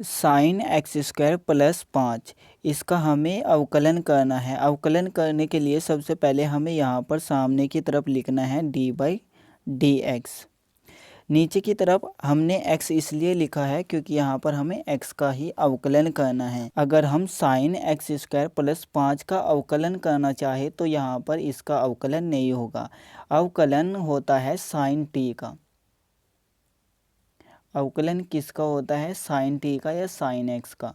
Sine x square plus 5, इसका हमें अवकलन करना है। अवकलन करने के लिए सबसे पहले हमें यहाँ पर सामने की तरफ लिखना है d/dx। नीचे की तरफ हमने x इसलिए लिखा है क्योंकि यहाँ पर हमें x का ही अवकलन करना है। अगर हम साइन एक्स स्क्वायर प्लस 5 का अवकलन करना चाहे तो यहाँ पर इसका अवकलन नहीं होगा। अवकलन होता है साइन t का। अवकलन किसका होता है? साइन t का या साइन x का।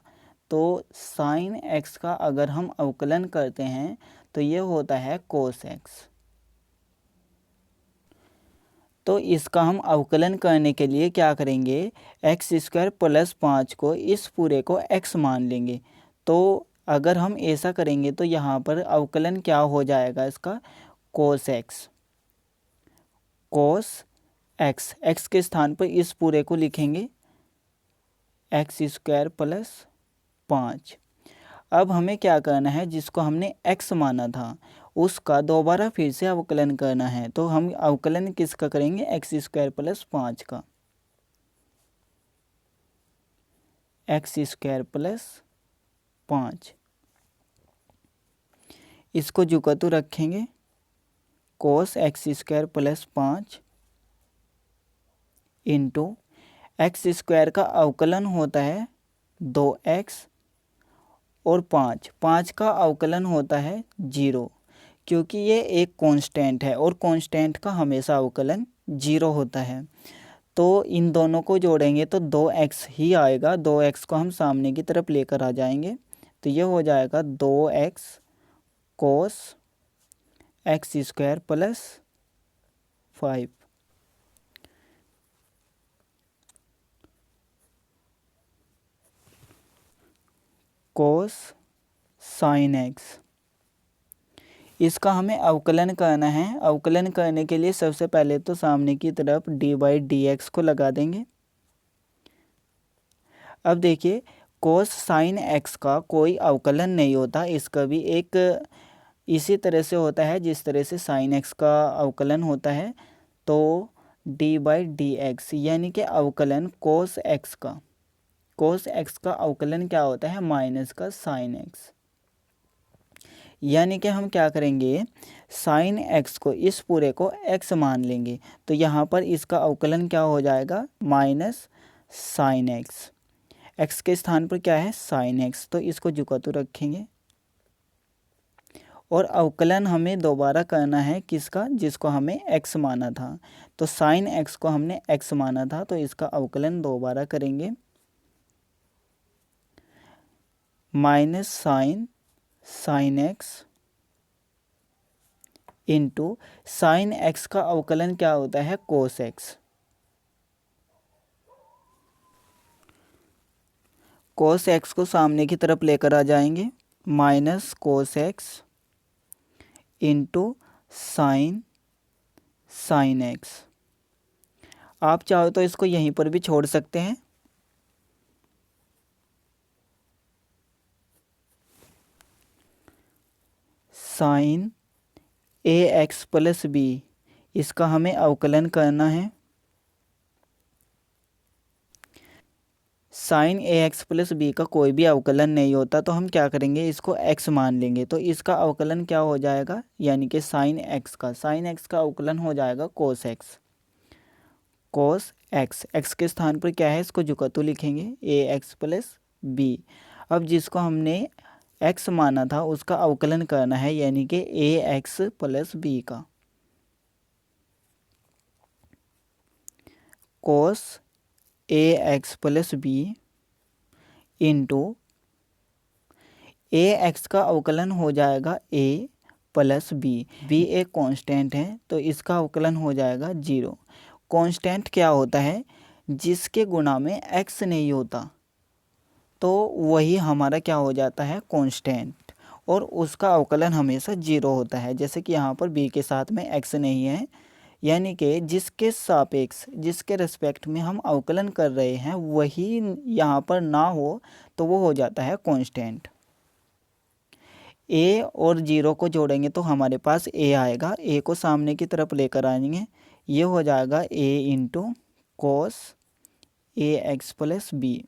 तो साइन x का अगर हम अवकलन करते हैं तो ये होता है कोस x। तो इसका हम अवकलन करने के लिए क्या करेंगे? एक्स स्क्वायर प्लस 5 को इस पूरे को x मान लेंगे। तो अगर हम ऐसा करेंगे तो यहाँ पर अवकलन क्या हो जाएगा इसका? कोस x। कोस x, x के स्थान पर इस पूरे को लिखेंगे एक्स स्क्वायर प्लस 5। अब हमें क्या करना है? जिसको हमने x माना था उसका दोबारा फिर से अवकलन करना है। तो हम अवकलन किसका करेंगे? एक्स स्क्वायर प्लस 5 का। एक्स स्क्वायर प्लस 5, इसको जुकतु रखेंगे cos x square plus 5 into x square का अवकलन होता है 2x और 5 का अवकलन होता है 0, क्योंकि ये एक कांस्टेंट है और कांस्टेंट का हमेशा अवकलन 0 होता है। तो इन दोनों को जोड़ेंगे तो 2x ही आएगा। 2x को हम सामने की तरफ लेकर आ जाएंगे तो ये हो जाएगा 2x cos x square plus 5। कोस साइन एक्स, इसका हमें अवकलन करना है। अवकलन करने के लिए सबसे पहले तो सामने की तरफ d/dx को लगा देंगे। अब देखिए कोस साइन एक्स का कोई अवकलन नहीं होता, इसका भी एक इसी तरह से होता है जिस तरह से साइन एक्स का अवकलन होता है। तो d/dx यानी कि अवकलन कोस एक्स का। कोस एक्स का अवकलन क्या होता है? माइनस का साइन एक्स। यानी कि हम क्या करेंगे? साइन एक्स को इस पूरे को x मान लेंगे तो यहाँ पर इसका अवकलन क्या हो जाएगा? Minus sine x. x के स्थान पर क्या है? Sine x. तो इसको जुकातु रखेंगे और अवकलन हमें दोबारा करना है किसका? जिसको हमें x माना था। तो साइन x को हमने x माना था तो इसका अवकलन दोबारा करेंगे minus sine x into sine x का अवकलन क्या होता है? Cos x. कोस एक्स को सामने की तरफ लेकर आ जाएंगे minus cos x into sine x. आप चाहो तो इसको यहीं पर भी छोड़ सकते हैं। साइन ए एक्स प्लस बी, इसका हमें अवकलन करना है। साइन ए एक्स प्लस बी का कोई भी अवकलन नहीं होता तो हम क्या करेंगे? इसको x मान लेंगे तो इसका अवकलन क्या हो जाएगा? यानी कि साइन एक्स का अवकलन हो जाएगा cos x. Cos x, x के स्थान पर क्या है? इसको जुकातु लिखेंगे ए एक्स प्लस बी। अब जिसको हमने x माना था उसका अवकलन करना है यानी कि ए एक्स प्लस बी का। कोस a x plus B into A x का अवकलन हो जाएगा a प्लस बी। बी एक कांस्टेंट है तो इसका अवकलन हो जाएगा 0। कांस्टेंट क्या होता है? जिसके गुणा में x नहीं होता तो वही हमारा क्या हो जाता है? कांस्टेंट, और उसका अवकलन हमेशा 0 होता है। जैसे कि यहाँ पर b के साथ में x नहीं है, यानी कि जिसके सापेक्ष, जिसके रिस्पेक्ट में हम अवकलन कर रहे हैं वही यहाँ पर ना हो तो वो हो जाता है कांस्टेंट। a और 0 को जोड़ेंगे तो हमारे पास a आएगा। a को सामने की तरफ लेकर आएंगे, ये हो जाएगा a into cos a x plus B.